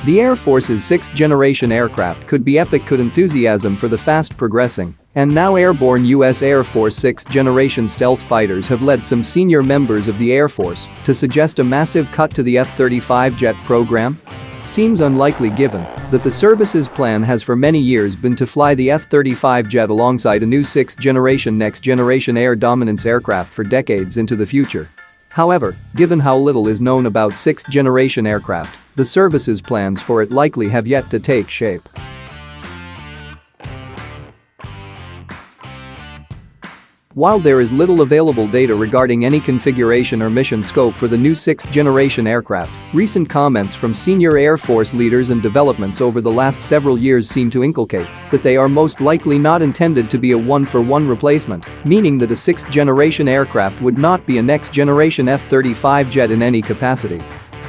The Air Force's sixth-generation aircraft could be epic. Could enthusiasm for the fast-progressing and now airborne U.S. Air Force sixth-generation stealth fighters have led some senior members of the Air Force to suggest a massive cut to the F-35 jet program? Seems unlikely given that the service's plan has for many years been to fly the F-35 jet alongside a new sixth-generation next-generation air dominance aircraft for decades into the future. However, given how little is known about sixth-generation aircraft, the service's plans for it likely have yet to take shape. While there is little available data regarding any configuration or mission scope for the new sixth-generation aircraft, recent comments from senior Air Force leaders and developments over the last several years seem to inculcate that they are most likely not intended to be a one-for-one replacement, meaning that a sixth-generation aircraft would not be a next-generation F-35 jet in any capacity.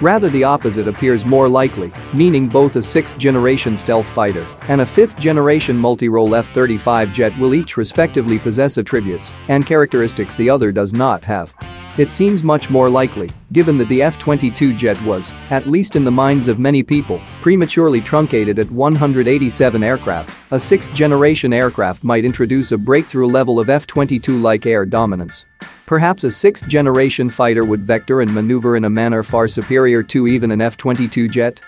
Rather, the opposite appears more likely, meaning both a sixth-generation stealth fighter and a fifth-generation multi-role F-35 jet will each respectively possess attributes and characteristics the other does not have. It seems much more likely, given that the F-22 jet was, at least in the minds of many people, prematurely truncated at 187 aircraft, a sixth-generation aircraft might introduce a breakthrough level of F-22-like air dominance. Perhaps a sixth-generation fighter would vector and maneuver in a manner far superior to even an F-22 jet.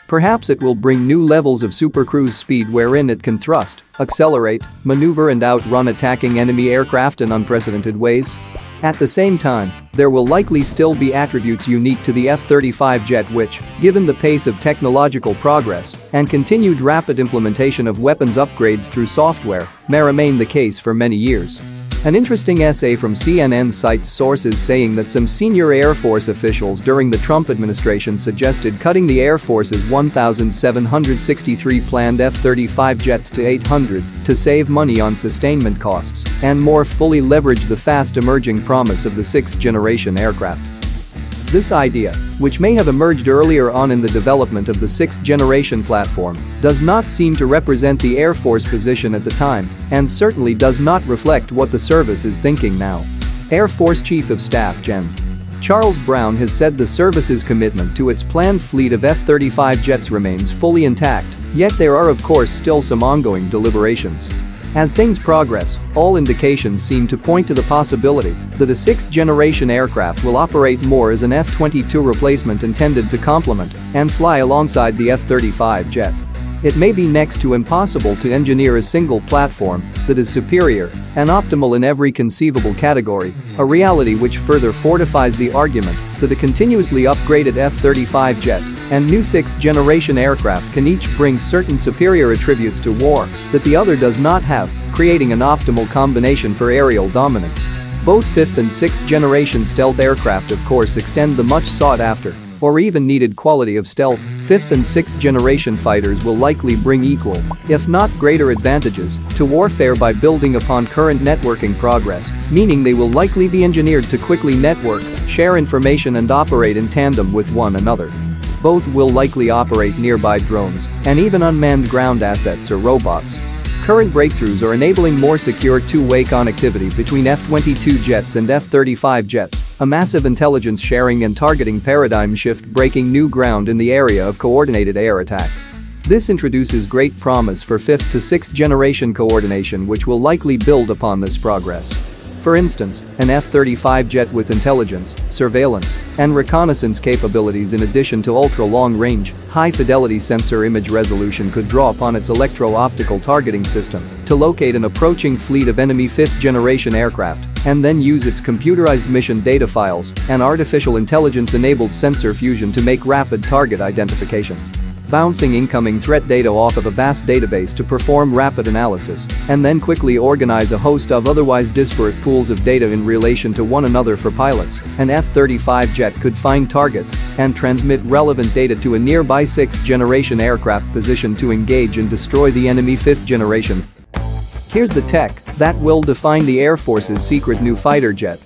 Perhaps it will bring new levels of supercruise speed wherein it can thrust, accelerate, maneuver and outrun attacking enemy aircraft in unprecedented ways. At the same time, there will likely still be attributes unique to the F-35 jet which, given the pace of technological progress and continued rapid implementation of weapons upgrades through software, may remain the case for many years. An interesting essay from CNN cites sources saying that some senior Air Force officials during the Trump administration suggested cutting the Air Force's 1,763 planned F-35 jets to 800 to save money on sustainment costs and more fully leverage the fast-emerging promise of the sixth-generation aircraft. This idea, which may have emerged earlier on in the development of the sixth-generation platform, does not seem to represent the Air Force position at the time and certainly does not reflect what the service is thinking now. Air Force Chief of Staff Gen. Charles Brown has said the service's commitment to its planned fleet of F-35 jets remains fully intact, yet there are of course still some ongoing deliberations. As things progress, all indications seem to point to the possibility that a sixth-generation aircraft will operate more as an F-22 replacement intended to complement and fly alongside the F-35 jet. It may be next to impossible to engineer a single platform that is superior and optimal in every conceivable category, a reality which further fortifies the argument that a continuously upgraded F-35 jet and new sixth-generation aircraft can each bring certain superior attributes to war that the other does not have, creating an optimal combination for aerial dominance. Both fifth and sixth-generation stealth aircraft of course extend the much sought-after or even needed quality of stealth. Fifth and sixth-generation fighters will likely bring equal, if not greater advantages, to warfare by building upon current networking progress, meaning they will likely be engineered to quickly network, share information and operate in tandem with one another. Both will likely operate nearby drones and even unmanned ground assets or robots. Current breakthroughs are enabling more secure two-way connectivity between F-22 jets and F-35 jets, a massive intelligence sharing and targeting paradigm shift breaking new ground in the area of coordinated air attack. This introduces great promise for fifth to sixth generation coordination which will likely build upon this progress. For instance, an F-35 jet with intelligence, surveillance, and reconnaissance capabilities in addition to ultra-long-range, high-fidelity sensor image resolution could draw upon its electro-optical targeting system to locate an approaching fleet of enemy fifth-generation aircraft and then use its computerized mission data files and artificial intelligence-enabled sensor fusion to make rapid target identification. Bouncing incoming threat data off of a vast database to perform rapid analysis and then quickly organize a host of otherwise disparate pools of data in relation to one another for pilots. An F-35 jet could find targets and transmit relevant data to a nearby sixth-generation aircraft positioned to engage and destroy the enemy fifth generation. Here's the tech that will define the Air Force's secret new fighter jet.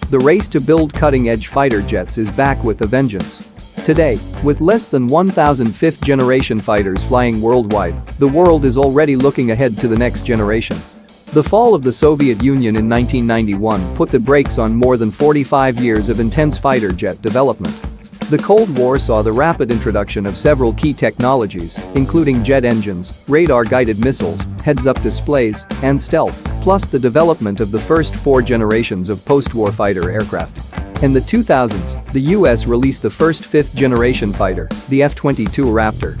The race to build cutting-edge fighter jets is back with a vengeance. Today, with less than 1,000 fifth-generation fighters flying worldwide, the world is already looking ahead to the next generation. The fall of the Soviet Union in 1991 put the brakes on more than 45 years of intense fighter jet development. The Cold War saw the rapid introduction of several key technologies, including jet engines, radar-guided missiles, heads-up displays, and stealth, plus the development of the first 4 generations of post-war fighter aircraft. In the 2000s, the US released the first 5th-generation fighter, the F-22 Raptor.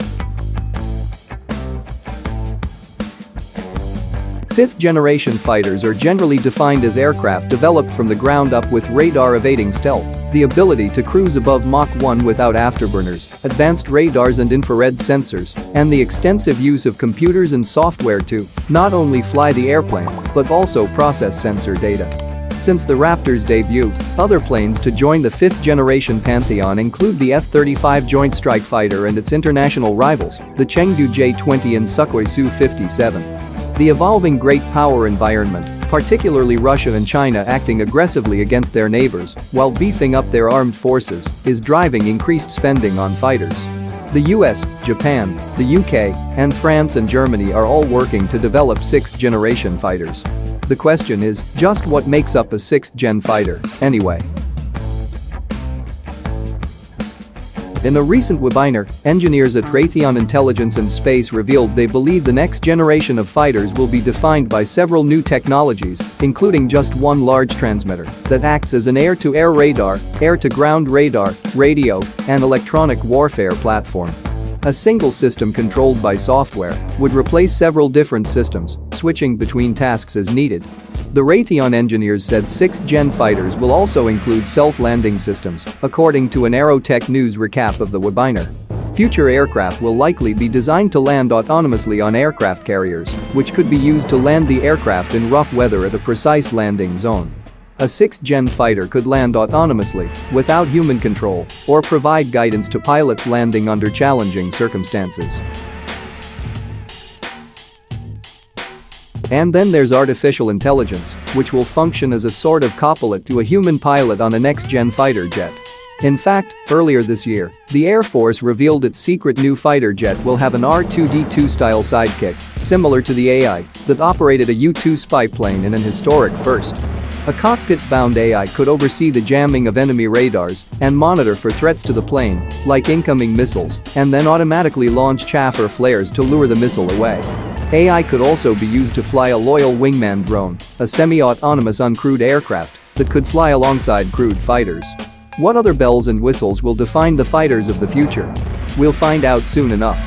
5th-generation fighters are generally defined as aircraft developed from the ground up with radar-evading stealth, the ability to cruise above Mach 1 without afterburners, advanced radars and infrared sensors, and the extensive use of computers and software to not only fly the airplane, but also process sensor data. Since the Raptor's debut, other planes to join the 5th-generation pantheon include the F-35 Joint Strike Fighter and its international rivals, the Chengdu J-20 and Sukhoi Su-57. The evolving great power environment, particularly Russia and China acting aggressively against their neighbors while beefing up their armed forces, is driving increased spending on fighters. The US, Japan, the UK, and France and Germany are all working to develop 6th-generation fighters. The question is, just what makes up a 6th-gen fighter, anyway? In a recent webinar, engineers at Raytheon Intelligence and Space revealed they believe the next generation of fighters will be defined by several new technologies, including just one large transmitter that acts as an air-to-air radar, air-to-ground radar, radio, and electronic warfare platform. A single system controlled by software would replace several different systems, switching between tasks as needed. The Raytheon engineers said 6th-gen fighters will also include self-landing systems, according to an Aerotech news recap of the webinar. Future aircraft will likely be designed to land autonomously on aircraft carriers, which could be used to land the aircraft in rough weather at a precise landing zone. A 6th-gen fighter could land autonomously, without human control, or provide guidance to pilots landing under challenging circumstances. And then there's artificial intelligence, which will function as a sort of copilot to a human pilot on a next-gen fighter jet. In fact, earlier this year, the Air Force revealed its secret new fighter jet will have an R2-D2-style sidekick, similar to the AI that operated a U-2 spy plane in an historic first. A cockpit-bound AI could oversee the jamming of enemy radars and monitor for threats to the plane, like incoming missiles, and then automatically launch chaff or flares to lure the missile away. AI could also be used to fly a loyal wingman drone, a semi-autonomous uncrewed aircraft that could fly alongside crewed fighters. What other bells and whistles will define the fighters of the future? We'll find out soon enough.